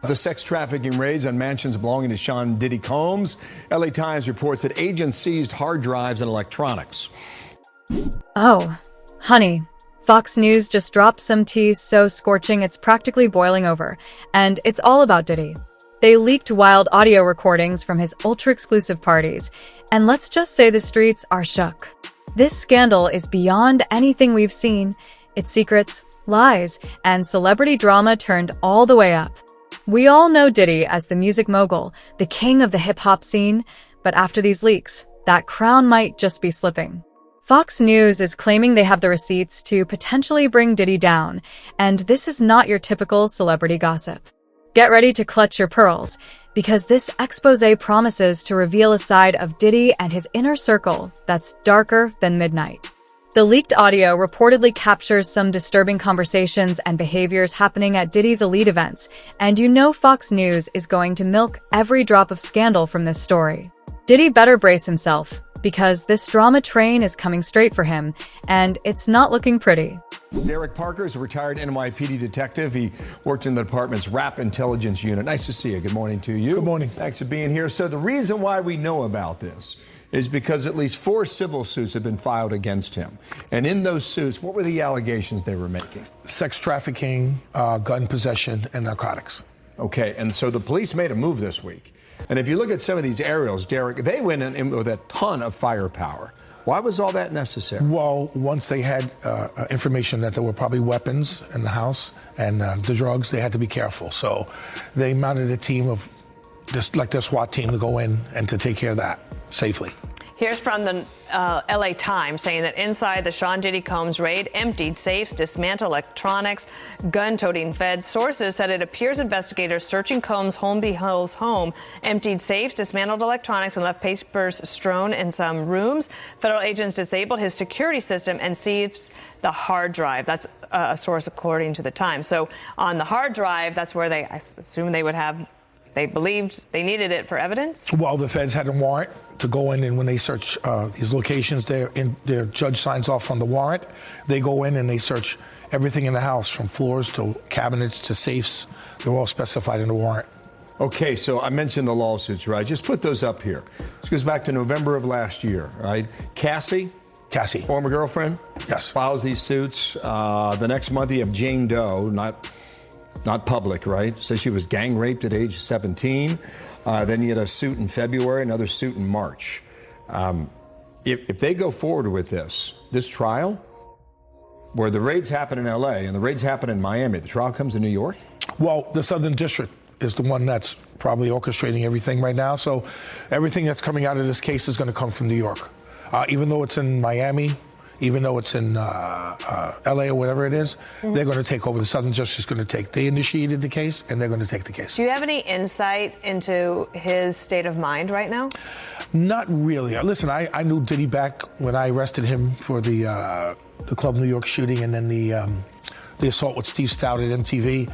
The sex trafficking raids on mansions belonging to Sean Diddy Combs. LA Times reports that agents seized hard drives and electronics. Oh, honey, Fox News just dropped some tea so scorching it's practically boiling over, and it's all about Diddy. They leaked wild audio recordings from his ultra-exclusive parties, and let's just say the streets are shook. This scandal is beyond anything we've seen. Its secrets, lies, and celebrity drama turned all the way up. We all know Diddy as the music mogul, the king of the hip-hop scene, but after these leaks, that crown might just be slipping. Fox News is claiming they have the receipts to potentially bring Diddy down, and this is not your typical celebrity gossip. Get ready to clutch your pearls, because this exposé promises to reveal a side of Diddy and his inner circle that's darker than midnight. The leaked audio reportedly captures some disturbing conversations and behaviors happening at Diddy's elite events, and you know Fox News is going to milk every drop of scandal from this story. Diddy better brace himself, because this drama train is coming straight for him, and it's not looking pretty. Derek Parker is a retired NYPD detective. He worked in the department's rap intelligence unit. Nice to see you. Good morning to you. Good morning. Thanks for being here. So the reason why we know about this is because at least 4 civil suits have been filed against him. And in those suits, what were the allegations they were making? Sex trafficking, gun possession, and narcotics. Okay, and so the police made a move this week. And if you look at some of these aerials, Derek, they went in with a ton of firepower. Why was all that necessary? Well, once they had information that there were probably weapons in the house and the drugs, they had to be careful. So they mounted a team of, just like their SWAT team, to go in and to take care of that safely. Here's from the LA Times saying that inside the Sean Diddy Combs raid, emptied safes, dismantled electronics, gun-toting feds. Sources said it appears investigators searching Combs' Holmby Hills home emptied safes, dismantled electronics, and left papers strewn in some rooms. Federal agents disabled his security system and seized the hard drive. That's a source according to the Times. So on the hard drive, that's where I assume they believed they needed it for evidence? Well, the feds had a warrant to go in, and when they search these locations, their judge signs off on the warrant. They go in and they search everything in the house, from floors to cabinets to safes. They're all specified in the warrant. Okay, so I mentioned the lawsuits, right? Just put those up here. This goes back to November of last year, right? Cassie, former girlfriend, yes, files these suits. The next month you have Jane Doe, not public, right? Says she was gang raped at age 17. Then you had a suit in February, another suit in March. If they go forward with this trial, where the raids happen in LA and the raids happen in Miami, the trial comes in New York? Well, the Southern District is the one that's probably orchestrating everything right now. So everything that's coming out of this case is going to come from New York. Even though it's in Miami, even though it's in LA or whatever it is, they're going to take over. The Southern District is going to take. They initiated the case, and they're going to take the case. Do you have any insight into his state of mind right now? Not really. Listen, I knew Diddy back when I arrested him for the Club New York shooting, and then the assault with Steve Stout at MTV.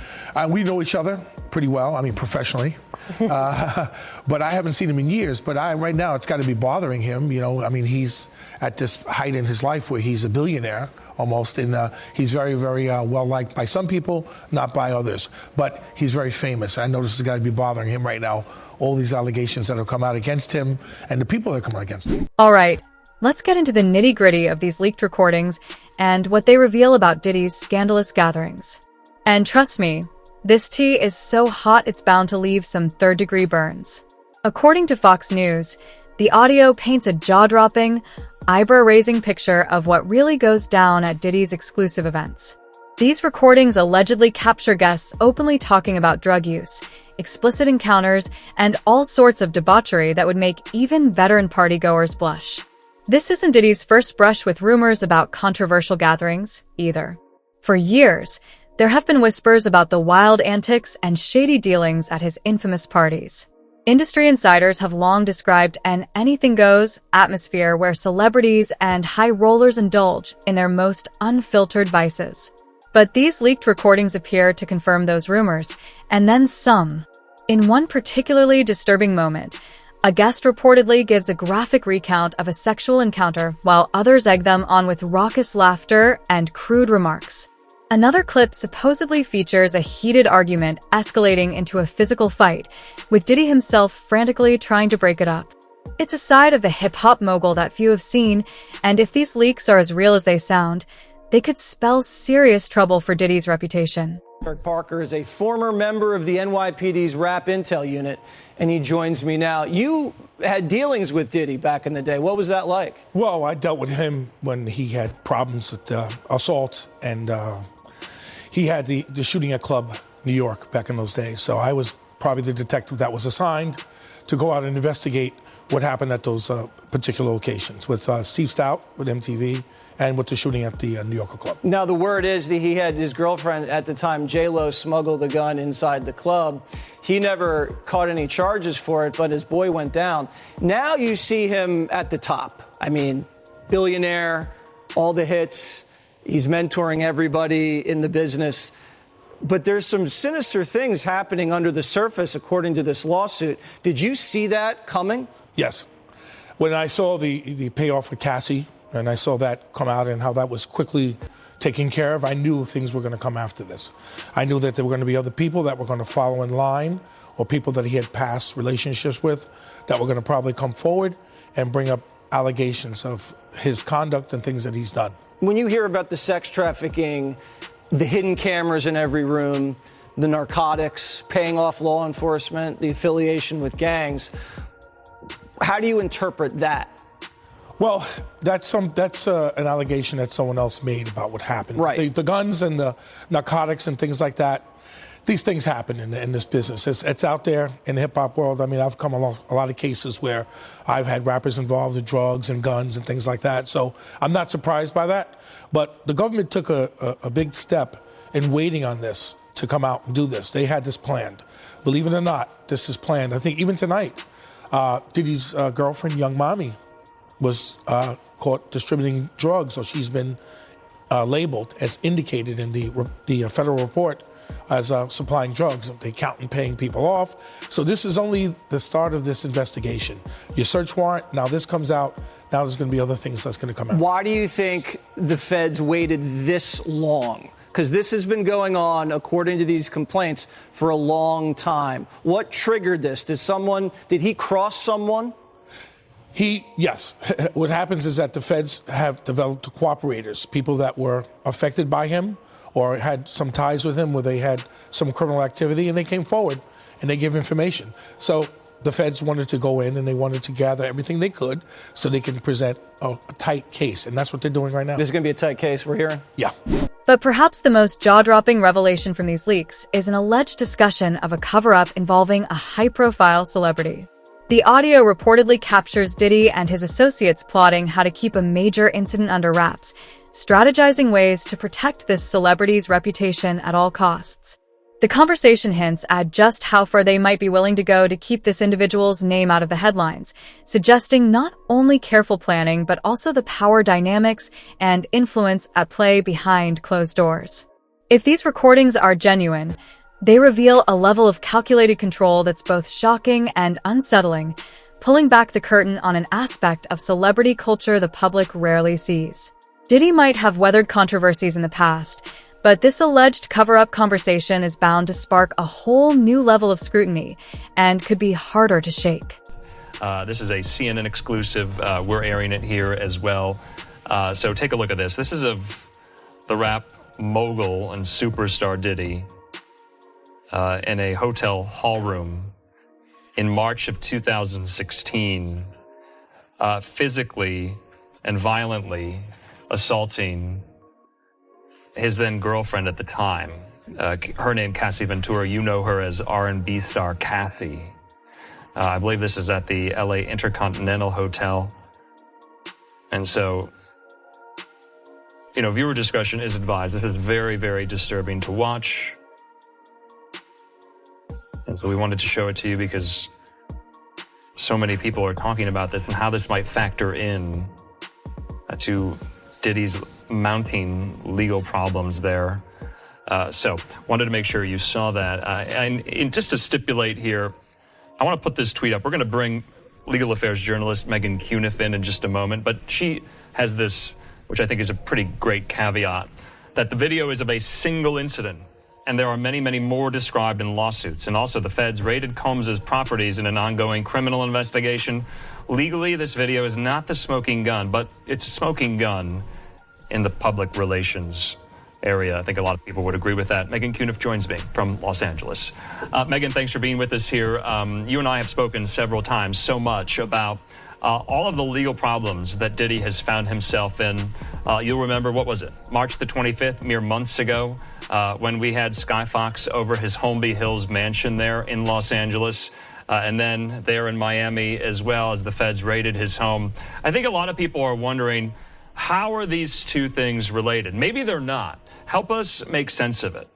We know each other pretty well. I mean, professionally. But I haven't seen him in years. But right now, it's got to be bothering him. You know, I mean, he's at this height in his life where he's a billionaire almost, and he's very, very well liked by some people, not by others. But he's very famous. I know this has got to be bothering him right now. All these allegations that have come out against him, and the people that come out against him. All right, let's get into the nitty-gritty of these leaked recordings and what they reveal about Diddy's scandalous gatherings. And trust me, this tea is so hot it's bound to leave some third-degree burns. According to Fox News, the audio paints a jaw-dropping, eyebrow-raising picture of what really goes down at Diddy's exclusive events. These recordings allegedly capture guests openly talking about drug use, explicit encounters, and all sorts of debauchery that would make even veteran partygoers blush. This isn't Diddy's first brush with rumors about controversial gatherings, either. For years, there have been whispers about the wild antics and shady dealings at his infamous parties. Industry insiders have long described an anything-goes atmosphere where celebrities and high rollers indulge in their most unfiltered vices. But these leaked recordings appear to confirm those rumors, and then some. In one particularly disturbing moment, a guest reportedly gives a graphic recount of a sexual encounter while others egg them on with raucous laughter and crude remarks. Another clip supposedly features a heated argument escalating into a physical fight, with Diddy himself frantically trying to break it up. It's a side of the hip-hop mogul that few have seen, and if these leaks are as real as they sound, they could spell serious trouble for Diddy's reputation. Eric Parker is a former member of the NYPD's Rap Intel unit, and he joins me now. You had dealings with Diddy back in the day. What was that like? Well, I dealt with him when he had problems with assaults, and he had the shooting at Club New York back in those days. So I was probably the detective that was assigned to go out and investigate what happened at those particular locations with Steve Stout, with MTV, and with the shooting at the New Yorker Club. Now, the word is that he had his girlfriend at the time, J-Lo, smuggle the gun inside the club. He never caught any charges for it, but his boy went down. Now you see him at the top. I mean, billionaire, all the hits. He's mentoring everybody in the business. But there's some sinister things happening under the surface, according to this lawsuit. Did you see that coming? Yes. When I saw the payoff with Cassie, and I saw that come out and how that was quickly taken care of, I knew things were going to come after this. I knew that there were going to be other people that were going to follow in line, or people that he had past relationships with that were going to probably come forward and bring up allegations of his conduct and things that he's done. When you hear about the sex trafficking, the hidden cameras in every room, the narcotics, paying off law enforcement, the affiliation with gangs, how do you interpret that? Well, that's an allegation that someone else made about what happened. Right. The guns and the narcotics and things like that, these things happen in this business. It's out there in the hip-hop world. I mean, I've come along a lot of cases where I've had rappers involved with drugs and guns and things like that. So I'm not surprised by that. But the government took a big step in waiting on this to come out and do this. They had this planned. Believe it or not, this is planned. I think even tonight, Diddy's girlfriend, Young Mommy, was caught distributing drugs, or she's been labeled as indicated in the federal report as supplying drugs. They count and paying people off. So this is only the start of this investigation. Your search warrant, now this comes out. Now there's going to be other things that's going to come out. Why do you think the feds waited this long? Because this has been going on, according to these complaints, for a long time. What triggered this? Did he cross someone? Yes. What happens is that the feds have developed cooperators, people that were affected by him or had some ties with him where they had some criminal activity, and they came forward and they gave information. So the feds wanted to go in and they wanted to gather everything they could so they can present a tight case. And that's what they're doing right now. This is going to be a tight case, we're hearing? Yeah. But perhaps the most jaw-dropping revelation from these leaks is an alleged discussion of a cover-up involving a high-profile celebrity. The audio reportedly captures Diddy and his associates plotting how to keep a major incident under wraps, strategizing ways to protect this celebrity's reputation at all costs. The conversation hints at just how far they might be willing to go to keep this individual's name out of the headlines, suggesting not only careful planning but also the power dynamics and influence at play behind closed doors. If these recordings are genuine, they reveal a level of calculated control that's both shocking and unsettling, pulling back the curtain on an aspect of celebrity culture the public rarely sees. Diddy might have weathered controversies in the past, but this alleged cover-up conversation is bound to spark a whole new level of scrutiny and could be harder to shake. This is a CNN exclusive. We're airing it here as well. So take a look at this. This is of the rap mogul and superstar Diddy in a hotel hall room in March of 2016, physically and violently assaulting his then girlfriend at the time. Her name, Cassie Ventura. You know her as R&B star Cassie. I believe this is at the LA Intercontinental Hotel. And so, viewer discretion is advised. This is very, very disturbing to watch. And so we wanted to show it to you because so many people are talking about this and how this might factor in to Diddy's mounting legal problems there. So wanted to make sure you saw that. And just to stipulate here, I want to put this tweet up. We're going to bring legal affairs journalist Megan Cuniff in just a moment, but she has this, which I think is a pretty great caveat, that the video is of a single incident, and there are many, many more described in lawsuits. And also, the feds raided Combs's properties in an ongoing criminal investigation. Legally, this video is not the smoking gun, but it's a smoking gun in the public relations area. I think a lot of people would agree with that. Megan Cuniff joins me from Los Angeles. Megan, thanks for being with us here. You and I have spoken several times so much about all of the legal problems that Diddy has found himself in. You'll remember, what was it, March the 25th, mere months ago, when we had Sky Fox over his Holmby Hills mansion there in Los Angeles. And then there in Miami as well, as the feds raided his home. I think a lot of people are wondering, how are these two things related? Maybe they're not. Help us make sense of it.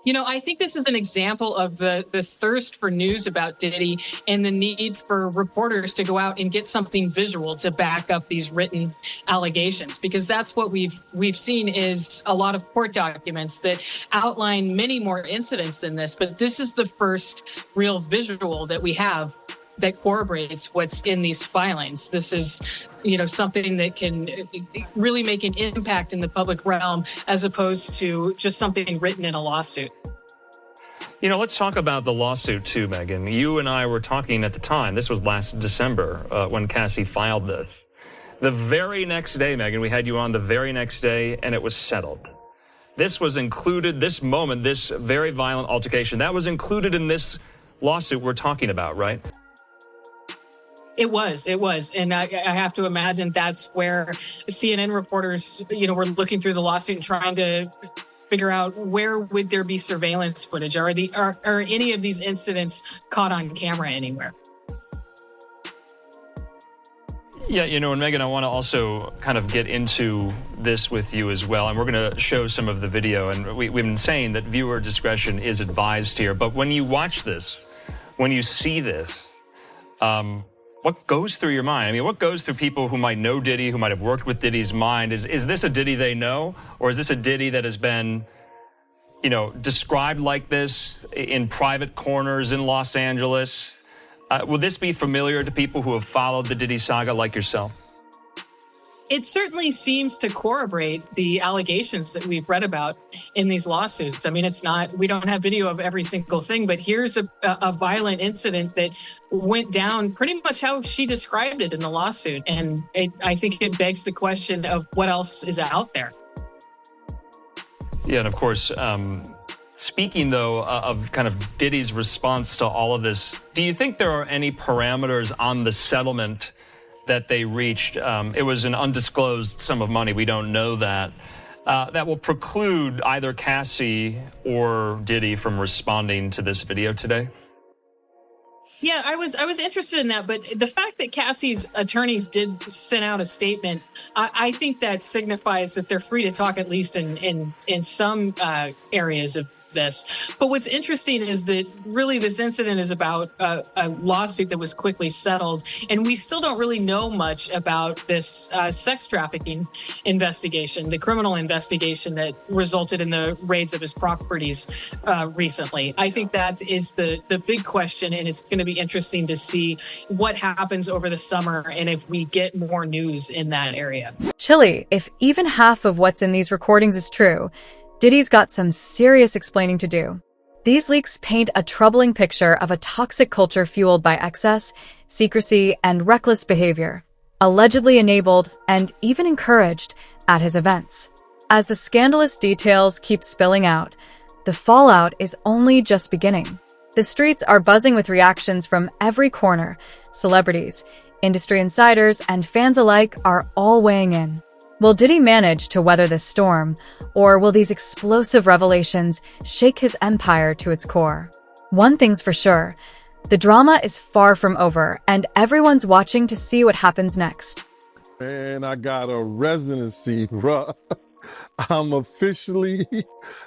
You know, I think this is an example of the thirst for news about Diddy and the need for reporters to go out and get something visual to back up these written allegations, because that's what we've seen is a lot of court documents that outline many more incidents than this. But this is the first real visual that we have that corroborates what's in these filings. This is, you know, something that can really make an impact in the public realm as opposed to just something written in a lawsuit. You know, let's talk about the lawsuit too, Megan. You and I were talking at the time, this was last December when Cassie filed this. The very next day, Megan, we had you on the very next day, and it was settled. This was included, this moment, this very violent altercation, that was included in this lawsuit we're talking about, right? It was. And I have to imagine that's where CNN reporters, you know, were looking through the lawsuit and trying to figure out where would there be surveillance footage? Are any of these incidents caught on camera anywhere? Yeah, you know, and Megan, I want to also kind of get into this with you as well. And we're going to show some of the video. And we've been saying that viewer discretion is advised here. But when you watch this, when you see this, what goes through your mind? I mean, what goes through people who might know Diddy, who might have worked with Diddy's mind? Is this a Diddy they know? Or is this a Diddy that has been, you know, described like this in private corners in Los Angeles? Will this be familiar to people who have followed the Diddy saga like yourself? It certainly seems to corroborate the allegations that we've read about in these lawsuits. I mean, we don't have video of every single thing, but here's a violent incident that went down pretty much how she described it in the lawsuit. And I think it begs the question of what else is out there. Yeah, and of course, speaking, though, of kind of Diddy's response to all of this, do you think there are any parameters on the settlement that they reached? It was an undisclosed sum of money. We don't know that. That will preclude either Cassie or Diddy from responding to this video today? Yeah, I was interested in that, but the fact that Cassie's attorneys did send out a statement, I think that signifies that they're free to talk, at least in some areas of this. But what's interesting is that really this incident is about a lawsuit that was quickly settled, and we still don't really know much about this sex trafficking investigation, the criminal investigation that resulted in the raids of his properties recently. I think that is the big question, and it's going to be interesting to see what happens over the summer and if we get more news in that area. Chilly, if even half of what's in these recordings is true, Diddy's got some serious explaining to do. These leaks paint a troubling picture of a toxic culture fueled by excess, secrecy, and reckless behavior, allegedly enabled and even encouraged at his events. As the scandalous details keep spilling out, the fallout is only just beginning. The streets are buzzing with reactions from every corner. Celebrities, industry insiders, and fans alike are all weighing in. Will Diddy manage to weather this storm, or will these explosive revelations shake his empire to its core? One thing's for sure, the drama is far from over, and everyone's watching to see what happens next. Man, I got a residency, bruh. I'm officially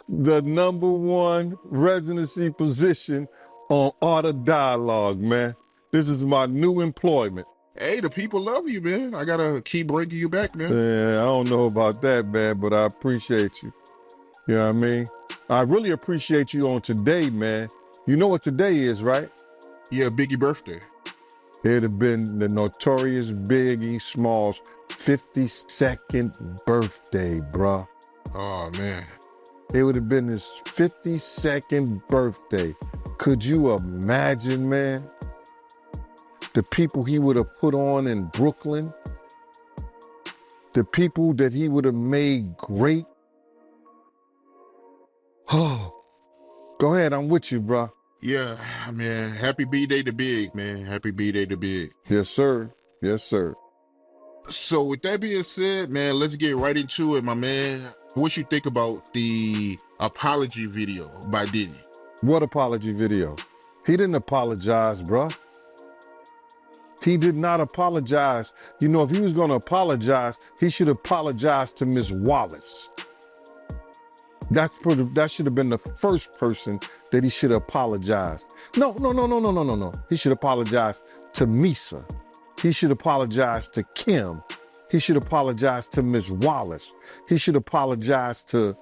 the #1 residency position on Art of Dialogue, man. This is my new employment. Hey, the people love you, man. I gotta keep bringing you back, man. Yeah, I don't know about that, man, but I appreciate you. You know what I mean? I really appreciate you on today, man. You know what today is, right? Yeah, Biggie birthday. It'd have been the notorious Biggie Smalls' 52nd birthday, bruh. Oh man. It would have been his 52nd birthday. Could you imagine, man? The people he would have put on in Brooklyn, the people that he would have made great. Oh, go ahead, I'm with you, bro. Yeah, man. Happy B-Day to Big, man. Happy B-Day to Big. Yes, sir. Yes, sir. So with that being said, man, let's get right into it, my man. What you think about the apology video by Diddy? What apology video? He didn't apologize, bro. He did not apologize. You know, if he was going to apologize, he should apologize to Miss Wallace. That should have been the first person that he should apologize. No. He should apologize to Misa. He should apologize to Kim. He should apologize to Miss Wallace. He should apologize to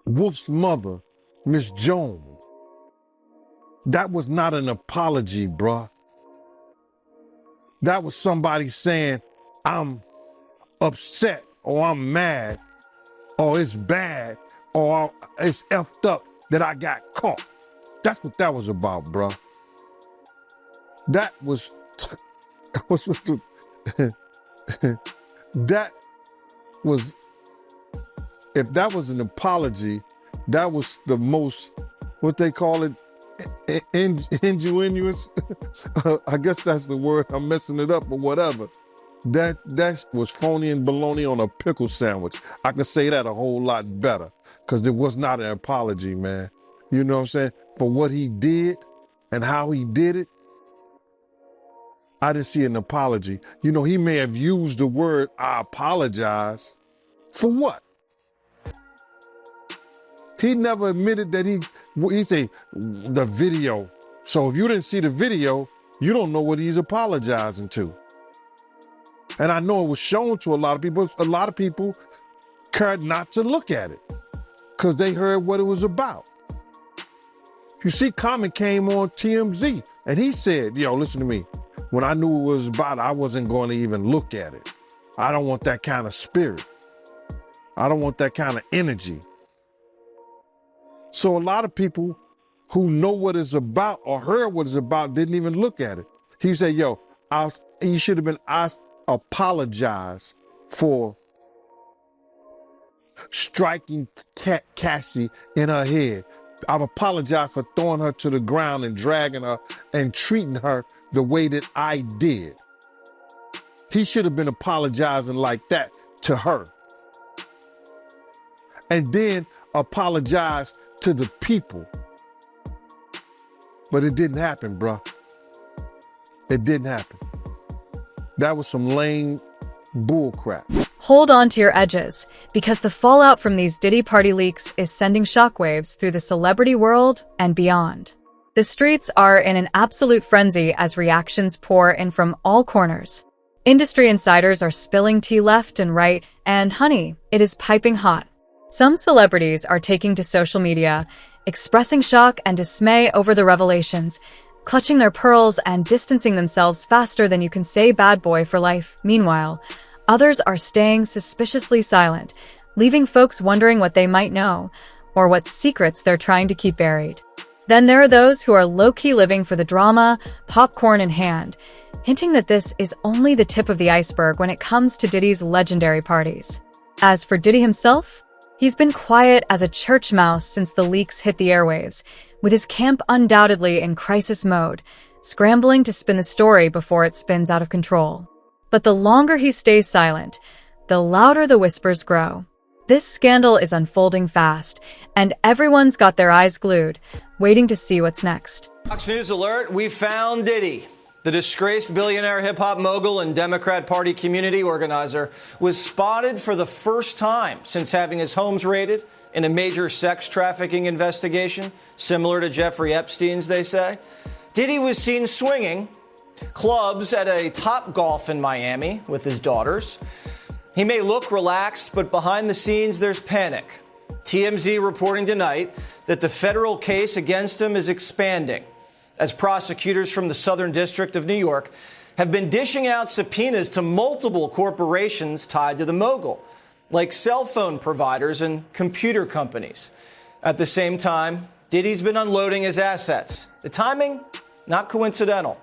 Wolf's mother, Miss Jones. That was not an apology, bruh. That was somebody saying, I'm upset, or I'm mad, or it's bad, or it's effed up that I got caught. That's what that was about, bruh. That was that was, if that was an apology, that was the most, what they call it, ingenuous. I guess that's the word. I'm messing it up, but whatever. That was phony and baloney on a pickle sandwich. I can say that a whole lot better, because it was not an apology, man. You know what I'm saying? For what he did and how he did it, I didn't see an apology. You know, he may have used the word, I apologize. For what? He never admitted that he said the video. So if you didn't see the video, you don't know what he's apologizing to. And I know it was shown to a lot of people. A lot of people cared not to look at it because they heard what it was about. You see, Common came on TMZ and he said, yo, listen to me. When I knew what it was about, I wasn't going to even look at it. I don't want that kind of spirit. I don't want that kind of energy. So a lot of people who know what it's about or heard what it's about didn't even look at it. He said, yo, he should have been, I apologize for striking Cassie in her head. I've apologized for throwing her to the ground and dragging her and treating her the way that I did. He should have been apologizing like that to her. And then apologize to the people. But it didn't happen, bruh. It didn't happen. That was some lame bull crap. Hold on to your edges, because the fallout from these Diddy party leaks is sending shockwaves through the celebrity world and beyond. The streets are in an absolute frenzy as reactions pour in from all corners. Industry insiders are spilling tea left and right, and honey, it is piping hot. Some celebrities are taking to social media, expressing shock and dismay over the revelations, clutching their pearls and distancing themselves faster than you can say bad boy for life. Meanwhile, others are staying suspiciously silent, leaving folks wondering what they might know, or what secrets they're trying to keep buried. Then there are those who are low-key living for the drama, popcorn in hand, hinting that this is only the tip of the iceberg when it comes to Diddy's legendary parties. As for Diddy himself, he's been quiet as a church mouse since the leaks hit the airwaves, with his camp undoubtedly in crisis mode, scrambling to spin the story before it spins out of control. But the longer he stays silent, the louder the whispers grow. This scandal is unfolding fast, and everyone's got their eyes glued, waiting to see what's next. Fox News alert, we found Diddy. The disgraced billionaire hip-hop mogul and Democrat Party community organizer was spotted for the first time since having his homes raided in a major sex trafficking investigation, similar to Jeffrey Epstein's, they say. Diddy was seen swinging clubs at a Topgolf in Miami with his daughters. He may look relaxed, but behind the scenes, there's panic. TMZ reporting tonight that the federal case against him is expanding, as prosecutors from the Southern District of New York have been dishing out subpoenas to multiple corporations tied to the mogul. like cell phone providers and computer companies. At the same time, Diddy's been unloading his assets. The timing, not coincidental.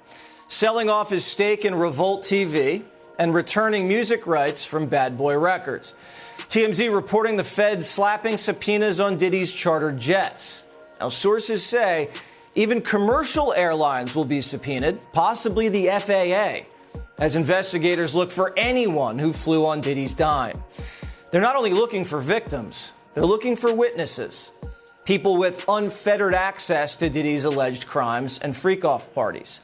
Selling off his stake in Revolt TV and returning music rights from Bad Boy Records. TMZ reporting the Feds slapping subpoenas on Diddy's chartered jets. Now, sources say even commercial airlines will be subpoenaed, possibly the FAA, as investigators look for anyone who flew on Diddy's dime. They're not only looking for victims, they're looking for witnesses, people with unfettered access to Diddy's alleged crimes and freak-off parties.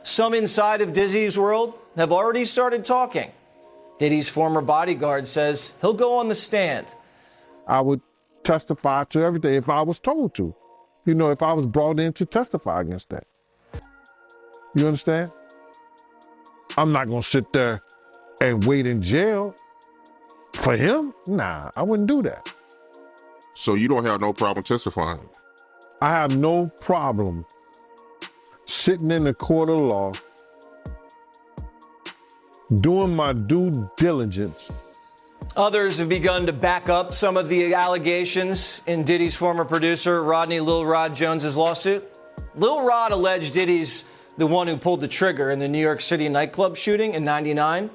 Some inside of Diddy's world have already started talking. Diddy's former bodyguard says he'll go on the stand. I would testify to everything if I was told to. You know, if I was brought in to testify against that. You understand? I'm not going to sit there and wait in jail for him. Nah, I wouldn't do that. So you don't have no problem testifying? I have no problem sitting in the court of law, doing my due diligence. Others have begun to back up some of the allegations in Diddy's former producer, Rodney Lil Rod Jones's lawsuit. Lil Rod alleged Diddy's the one who pulled the trigger in the New York City nightclub shooting in '99,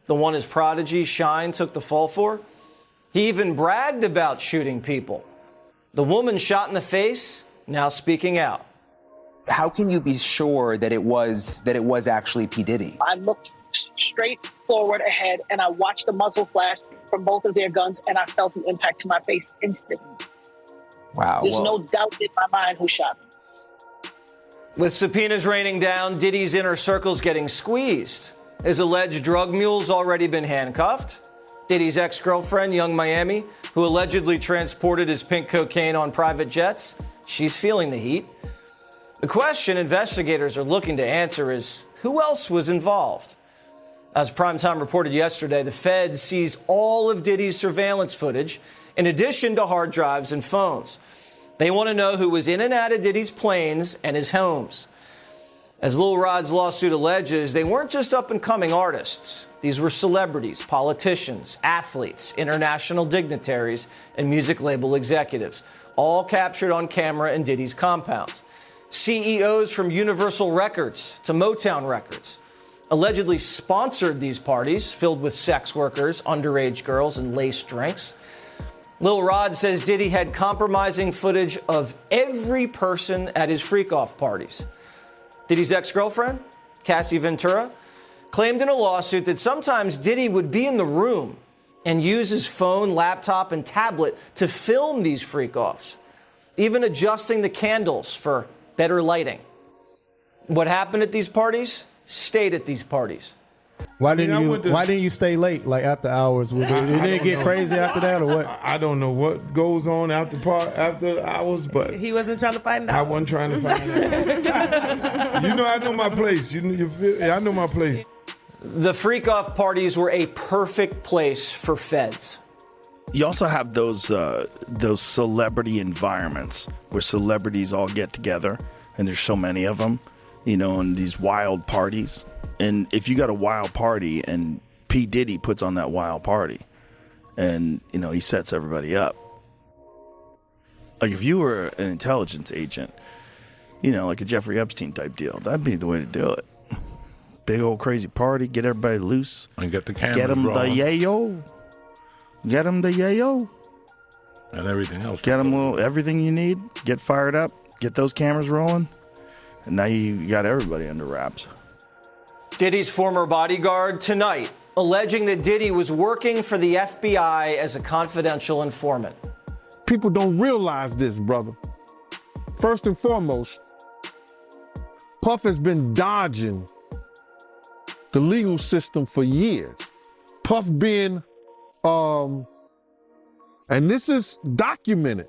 the one his prodigy, Shine, took the fall for. He even bragged about shooting people. The woman shot in the face, now speaking out. How can you be sure that it was actually P. Diddy? I looked straight forward ahead and I watched the muzzle flash from both of their guns and I felt the impact to my face instantly. Wow. There's no doubt in my mind who shot me. With subpoenas raining down, Diddy's inner circle's getting squeezed. His alleged drug mule's already been handcuffed. Diddy's ex-girlfriend, Young Miami, who allegedly transported his pink cocaine on private jets, she's feeling the heat. The question investigators are looking to answer is, who else was involved? As Primetime reported yesterday, the Feds seized all of Diddy's surveillance footage, in addition to hard drives and phones. They want to know who was in and out of Diddy's planes and his homes. As Lil Rod's lawsuit alleges, they weren't just up-and-coming artists. These were celebrities, politicians, athletes, international dignitaries, and music label executives, all captured on camera in Diddy's compounds. CEOs from Universal Records to Motown Records allegedly sponsored these parties filled with sex workers, underage girls, and laced drinks. Lil Rod says Diddy had compromising footage of every person at his freak-off parties. Diddy's ex-girlfriend, Cassie Ventura, claimed in a lawsuit that sometimes Diddy would be in the room and use his phone, laptop, and tablet to film these freak-offs, even adjusting the candles for better lighting. What happened at these parties stayed at these parties. Why didn't you stay late, like after hours? Did it get crazy after that, or what? I don't know what goes on after hours, but he wasn't trying to find out. I wasn't trying to find out. I know my place. I know my place. The freak-off parties were a perfect place for feds. You also have those celebrity environments where celebrities all get together, and there's so many of them, and these wild parties. And if you got a wild party and P. Diddy puts on that wild party and, he sets everybody up. Like if you were an intelligence agent, like a Jeffrey Epstein type deal, that'd be the way to do it. Big old crazy party, get everybody loose. And get the cameras Get them rolling. the yayo. Get them the yayo. And everything else. Get them everything you need. Get fired up. Get those cameras rolling. And now you got everybody under wraps. Diddy's former bodyguard tonight alleging that Diddy was working for the FBI as a confidential informant. People don't realize this, brother. First and foremost, Puff has been dodging the legal system for years. Puff being, and this is documented,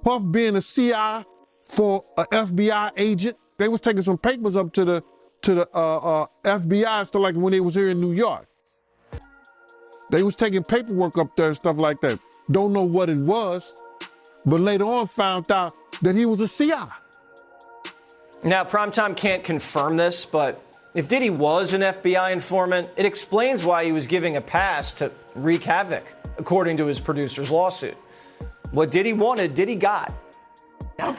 Puff being a CI for an FBI agent. They was taking some papers up to the FBI and stuff like when they was here in New York. They was taking paperwork up there and stuff like that. Don't know what it was, but later on found out that he was a CI. Now, Primetime can't confirm this, but If Diddy was an FBI informant, it explains why he was giving a pass to wreak havoc, according to his producer's lawsuit. What Diddy wanted, Diddy got. I'm a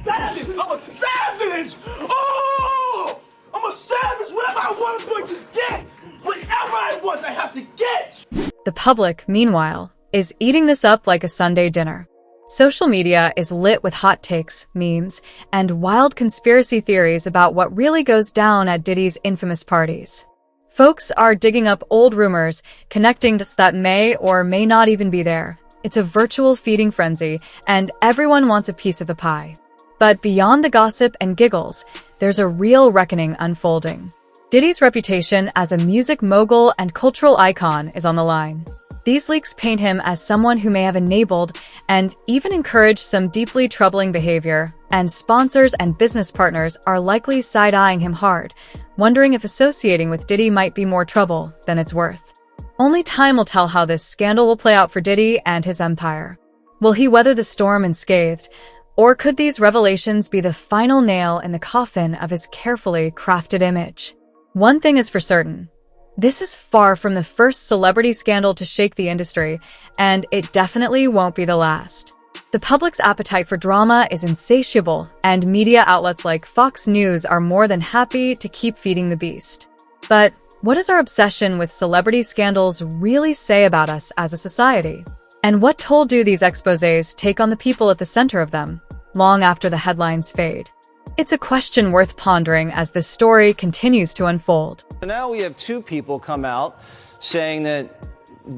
savage! Oh! I'm a savage! Whatever I want, I'm going to get! Whatever I want, I have to get! The public, meanwhile, is eating this up like a Sunday dinner. Social media is lit with hot takes, memes, and wild conspiracy theories about what really goes down at Diddy's infamous parties. Folks are digging up old rumors, connecting dots that may or may not even be there. It's a virtual feeding frenzy, and everyone wants a piece of the pie. But beyond the gossip and giggles, there's a real reckoning unfolding. Diddy's reputation as a music mogul and cultural icon is on the line. These leaks paint him as someone who may have enabled and even encouraged some deeply troubling behavior, and sponsors and business partners are likely side-eyeing him hard, wondering if associating with Diddy might be more trouble than it's worth. Only time will tell how this scandal will play out for Diddy and his empire. Will he weather the storm unscathed, or could these revelations be the final nail in the coffin of his carefully crafted image? One thing is for certain. This is far from the first celebrity scandal to shake the industry, and it definitely won't be the last. The public's appetite for drama is insatiable, and media outlets like Fox News are more than happy to keep feeding the beast. But what does our obsession with celebrity scandals really say about us as a society? And what toll do these exposés take on the people at the center of them, long after the headlines fade? It's a question worth pondering as this story continues to unfold. Now we have two people come out saying that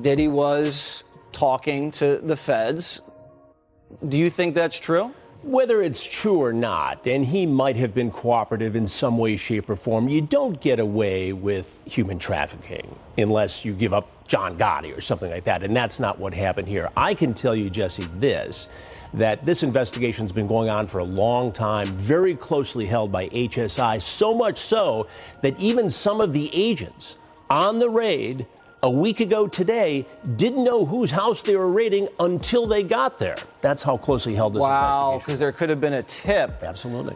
Diddy was talking to the feds. Do you think that's true? Whether it's true or not, and he might have been cooperative in some way, shape, or form, you don't get away with human trafficking unless you give up John Gotti or something like that, and that's not what happened here. I can tell you, Jesse, that this investigation's been going on for a long time, very closely held by HSI, so much so that even some of the agents on the raid a week ago today didn't know whose house they were raiding until they got there. That's how closely held this investigation. Wow, because there could have been a tip. Absolutely.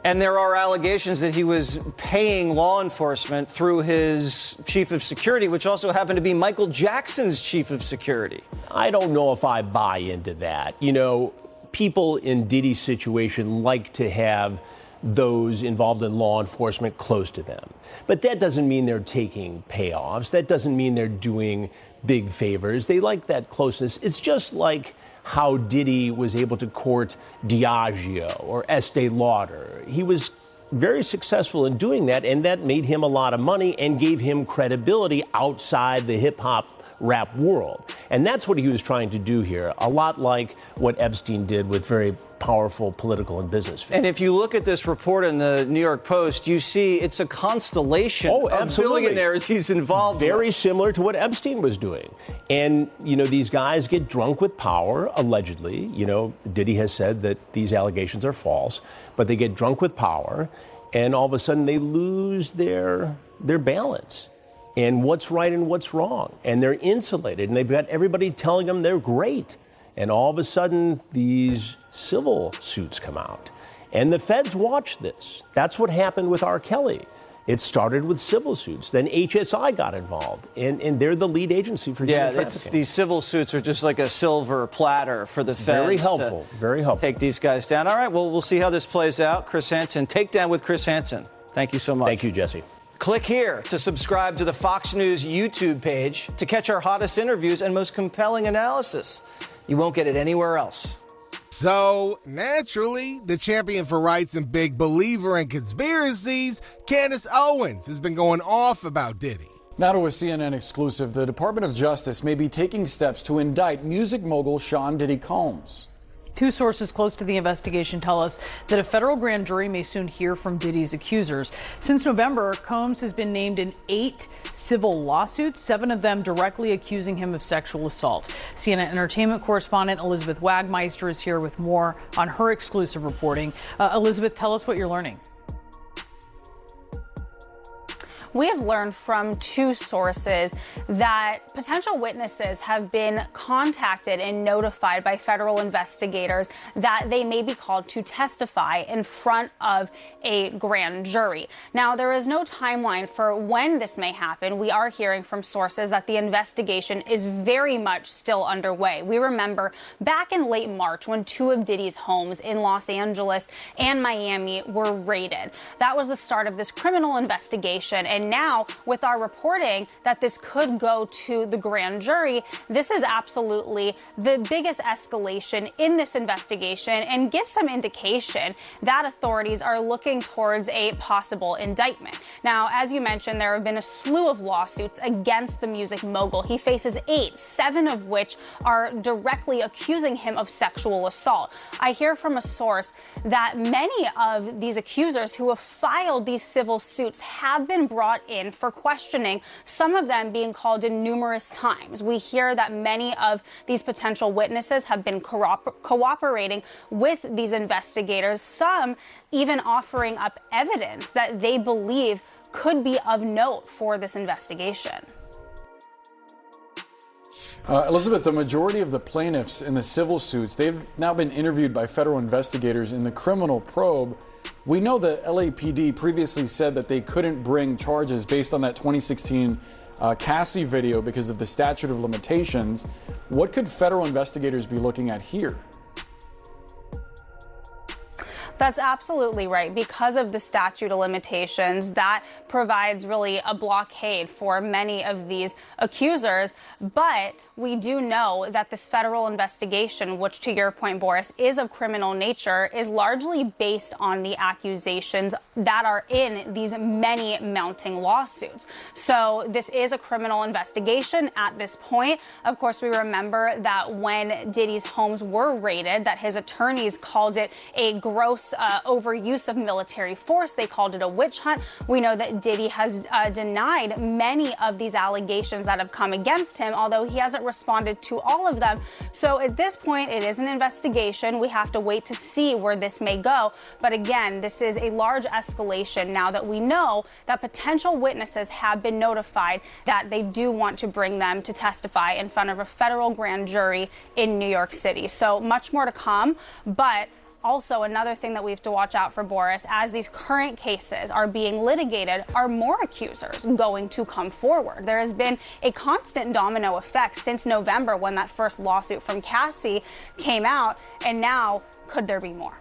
And there are allegations that he was paying law enforcement through his chief of security, which also happened to be Michael Jackson's chief of security. I don't know if I buy into that. You know, people in Diddy's situation like to have those involved in law enforcement close to them. But that doesn't mean they're taking payoffs. That doesn't mean they're doing big favors. They like that closeness. It's just like how Diddy was able to court Diageo or Estee Lauder. He was very successful in doing that, and that made him a lot of money and gave him credibility outside the hip-hop rap world. And that's what he was trying to do here, a lot like what Epstein did with very powerful political and business figures. And if you look at this report in the New York Post, you see it's a constellation of billionaires he's involved with. Very similar to what Epstein was doing. And, you know, these guys get drunk with power, allegedly. You know, Diddy has said that these allegations are false, but they get drunk with power, and all of a sudden they lose their balance. And what's right and what's wrong. And they're insulated, and they've got everybody telling them they're great. And all of a sudden, these civil suits come out. And the feds watch this. That's what happened with R. Kelly. It started with civil suits. Then HSI got involved, and they're the lead agency for human trafficking. These civil suits are just like a silver platter for the feds. Very helpful, very helpful. Take these guys down. All right, well, we'll see how this plays out. Chris Hansen, Takedown with Chris Hansen. Thank you so much. Thank you, Jesse. Click here to subscribe to the Fox News YouTube page to catch our hottest interviews and most compelling analysis. You won't get it anywhere else. So, naturally, the champion for rights and big believer in conspiracies, Candace Owens, has been going off about Diddy. Now to a CNN exclusive, the Department of Justice may be taking steps to indict music mogul Sean Diddy Combs. Two sources close to the investigation tell us that a federal grand jury may soon hear from Diddy's accusers. Since November, Combs has been named in 8 civil lawsuits, 7 of them directly accusing him of sexual assault. CNN entertainment correspondent Elizabeth Wagmeister is here with more on her exclusive reporting. Elizabeth, tell us what you're learning. We have learned from two sources that potential witnesses have been contacted and notified by federal investigators that they may be called to testify in front of a grand jury. Now, there is no timeline for when this may happen. We are hearing from sources that the investigation is very much still underway. We remember back in late March when two of Diddy's homes in Los Angeles and Miami were raided. That was the start of this criminal investigation. And now, with our reporting that this could go to the grand jury, this is absolutely the biggest escalation in this investigation and gives some indication that authorities are looking towards a possible indictment. Now, as you mentioned, there have been a slew of lawsuits against the music mogul. He faces 8, 7 of which are directly accusing him of sexual assault. I hear from a source that many of these accusers who have filed these civil suits have been brought in for questioning, some of them being called in numerous times. We hear that many of these potential witnesses have been cooperating with these investigators, some even offering up evidence that they believe could be of note for this investigation. Elizabeth, the majority of the plaintiffs in the civil suits, they've now been interviewed by federal investigators in the criminal probe. We know the LAPD previously said that they couldn't bring charges based on that 2016 Cassie video because of the statute of limitations. What could federal investigators be looking at here? That's absolutely right. Because of the statute of limitations, that provides really a blockade for many of these accusers. But we do know that this federal investigation, which to your point, Boris, is of criminal nature, is largely based on the accusations that are in these many mounting lawsuits. So this is a criminal investigation at this point. Of course, we remember that when Diddy's homes were raided, that his attorneys called it a gross overuse of military force. They called it a witch hunt. We know that Diddy has denied many of these allegations that have come against him, although he hasn't responded to all of them. So at this point, it is an investigation. We have to wait to see where this may go. But again, this is a large escalation now that we know that potential witnesses have been notified that they do want to bring them to testify in front of a federal grand jury in New York City. So much more to come, but also, another thing that we have to watch out for, Boris, as these current cases are being litigated, are more accusers going to come forward? There has been a constant domino effect since November when that first lawsuit from Cassie came out, and now could there be more?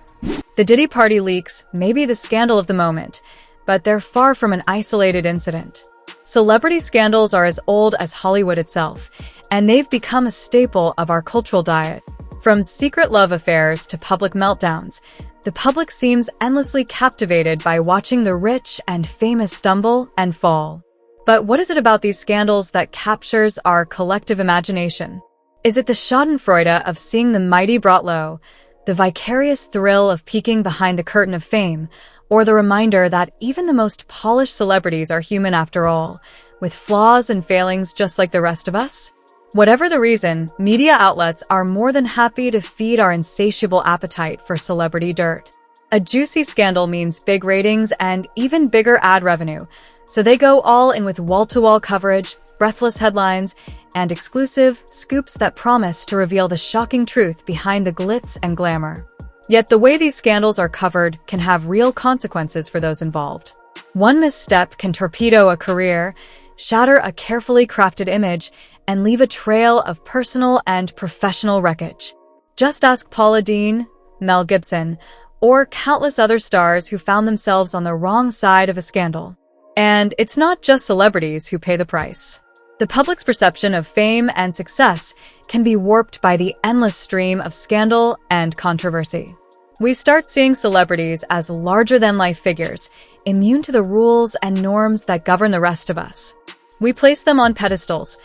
The Diddy party leaks may be the scandal of the moment, but they're far from an isolated incident. Celebrity scandals are as old as Hollywood itself, and they've become a staple of our cultural diet. From secret love affairs to public meltdowns, the public seems endlessly captivated by watching the rich and famous stumble and fall. But what is it about these scandals that captures our collective imagination? Is it the schadenfreude of seeing the mighty brought low, the vicarious thrill of peeking behind the curtain of fame, or the reminder that even the most polished celebrities are human after all, with flaws and failings just like the rest of us? Whatever the reason, media outlets are more than happy to feed our insatiable appetite for celebrity dirt. A juicy scandal means big ratings and even bigger ad revenue, so they go all in with wall-to-wall coverage, breathless headlines, and exclusive scoops that promise to reveal the shocking truth behind the glitz and glamour. Yet the way these scandals are covered can have real consequences for those involved. One misstep can torpedo a career, shatter a carefully crafted image, and leave a trail of personal and professional wreckage. Just ask Paula Deen, Mel Gibson, or countless other stars who found themselves on the wrong side of a scandal. And it's not just celebrities who pay the price. The public's perception of fame and success can be warped by the endless stream of scandal and controversy. We start seeing celebrities as larger-than-life figures, immune to the rules and norms that govern the rest of us. We place them on pedestals,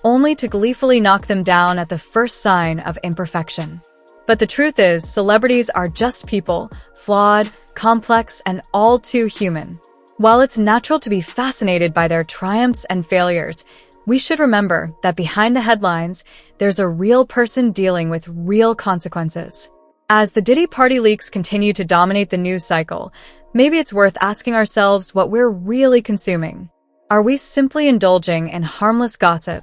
only to gleefully knock them down at the first sign of imperfection. But the truth is, celebrities are just people, flawed, complex, and all too human. While it's natural to be fascinated by their triumphs and failures, we should remember that behind the headlines, there's a real person dealing with real consequences. As the Diddy party leaks continue to dominate the news cycle, maybe it's worth asking ourselves what we're really consuming. Are we simply indulging in harmless gossip,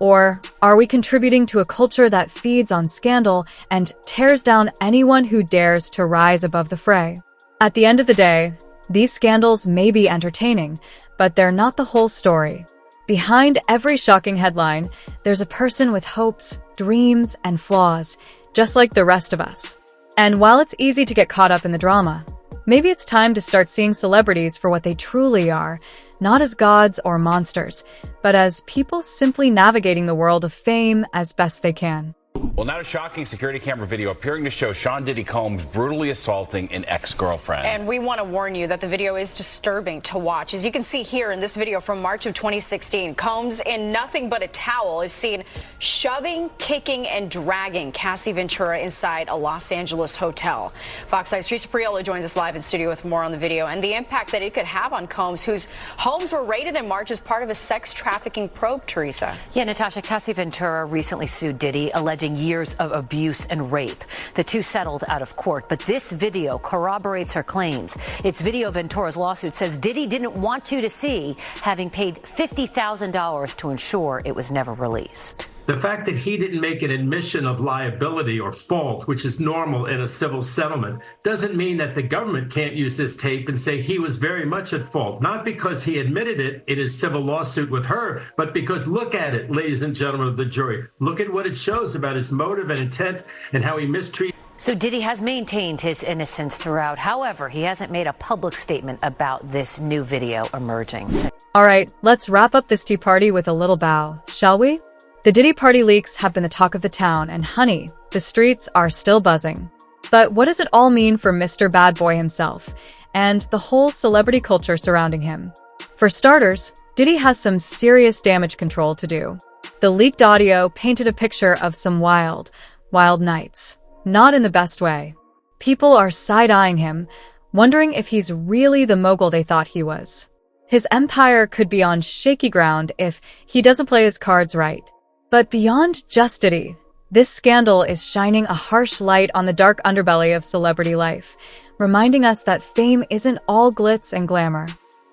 or are we contributing to a culture that feeds on scandal and tears down anyone who dares to rise above the fray? At the end of the day, these scandals may be entertaining, but they're not the whole story. Behind every shocking headline, there's a person with hopes, dreams, and flaws, just like the rest of us. And while it's easy to get caught up in the drama, maybe it's time to start seeing celebrities for what they truly are, not as gods or monsters, but as people simply navigating the world of fame as best they can. Well, now a shocking security camera video appearing to show Sean Diddy Combs brutally assaulting an ex-girlfriend. And we want to warn you that the video is disturbing to watch. As you can see here in this video from March of 2016, Combs, in nothing but a towel, is seen shoving, kicking, and dragging Cassie Ventura inside a Los Angeles hotel. Fox 9's Teresa Priolo joins us live in studio with more on the video and the impact that it could have on Combs, whose homes were raided in March as part of a sex trafficking probe, Teresa. Yeah, Natasha, Cassie Ventura recently sued Diddy, alleging years of abuse and rape. The two settled out of court, but this video corroborates her claims. Its video of Ventura's lawsuit says Diddy didn't want you to see, having paid $50,000 to ensure it was never released. The fact that he didn't make an admission of liability or fault, which is normal in a civil settlement, doesn't mean that the government can't use this tape and say he was very much at fault. Not because he admitted it in his civil lawsuit with her, but because look at it, ladies and gentlemen of the jury. Look at what it shows about his motive and intent and how he mistreated. So Diddy has maintained his innocence throughout. However, he hasn't made a public statement about this new video emerging. All right, let's wrap up this tea party with a little bow, shall we? The Diddy party leaks have been the talk of the town, and honey, the streets are still buzzing. But what does it all mean for Mr. Bad Boy himself, and the whole celebrity culture surrounding him? For starters, Diddy has some serious damage control to do. The leaked audio painted a picture of some wild nights. Not in the best way. People are side-eyeing him, wondering if he's really the mogul they thought he was. His empire could be on shaky ground if he doesn't play his cards right. But beyond just Diddy, this scandal is shining a harsh light on the dark underbelly of celebrity life, reminding us that fame isn't all glitz and glamour.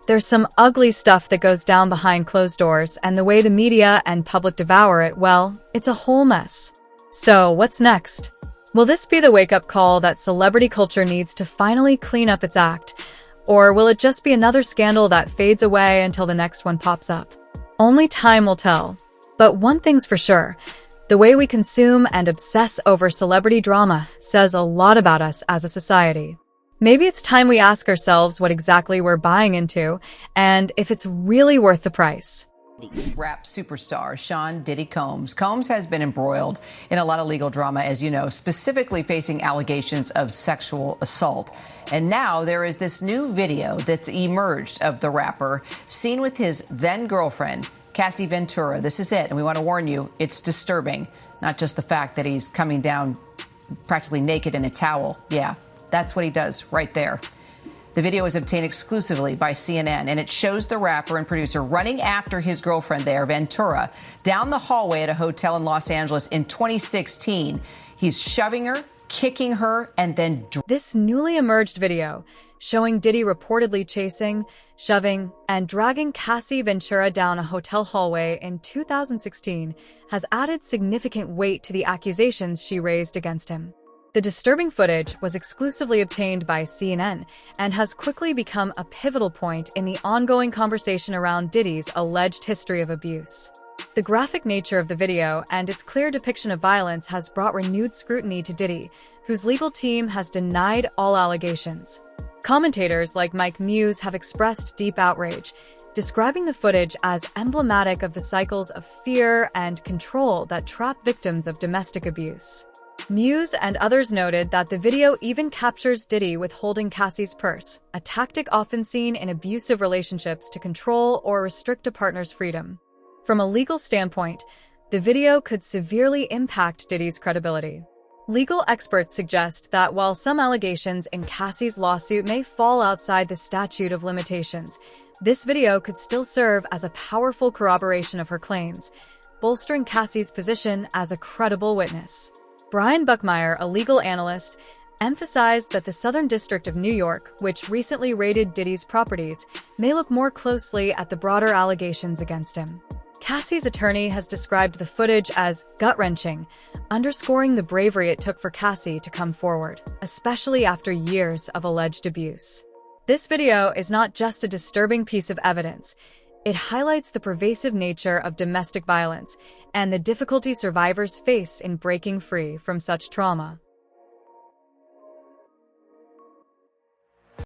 There's some ugly stuff that goes down behind closed doors, and the way the media and public devour it, well, it's a whole mess. So, what's next? Will this be the wake-up call that celebrity culture needs to finally clean up its act? Or will it just be another scandal that fades away until the next one pops up? Only time will tell. But one thing's for sure, the way we consume and obsess over celebrity drama says a lot about us as a society. Maybe it's time we ask ourselves what exactly we're buying into, and if it's really worth the price. Rap superstar Sean Diddy Combs. Combs has been embroiled in a lot of legal drama, as you know, specifically facing allegations of sexual assault. And now there is this new video that's emerged of the rapper seen with his then-girlfriend, Cassie Ventura. This is it, and we want to warn you, it's disturbing. Not just the fact that he's coming down practically naked in a towel. Yeah, that's what he does right there. The video was obtained exclusively by CNN, and it shows the rapper and producer running after his girlfriend there, Ventura, down the hallway at a hotel in Los Angeles in 2016. He's shoving her, kicking her, and then... This newly emerged video, showing Diddy reportedly chasing, shoving, and dragging Cassie Ventura down a hotel hallway in 2016, has added significant weight to the accusations she raised against him. The disturbing footage was exclusively obtained by CNN and has quickly become a pivotal point in the ongoing conversation around Diddy's alleged history of abuse. The graphic nature of the video and its clear depiction of violence has brought renewed scrutiny to Diddy, whose legal team has denied all allegations. Commentators like Mike Muse have expressed deep outrage, describing the footage as emblematic of the cycles of fear and control that trap victims of domestic abuse. Muse and others noted that the video even captures Diddy withholding Cassie's purse, a tactic often seen in abusive relationships to control or restrict a partner's freedom. From a legal standpoint, the video could severely impact Diddy's credibility. Legal experts suggest that while some allegations in Cassie's lawsuit may fall outside the statute of limitations, this video could still serve as a powerful corroboration of her claims, bolstering Cassie's position as a credible witness. Brian Buckmeyer, a legal analyst emphasized that the Southern District of New York, which recently raided Diddy's properties, may look more closely at the broader allegations against him. Cassie's attorney has described the footage as gut-wrenching, underscoring the bravery it took for Cassie to come forward, especially after years of alleged abuse. This video is not just a disturbing piece of evidence. It highlights the pervasive nature of domestic violence and the difficulty survivors face in breaking free from such trauma.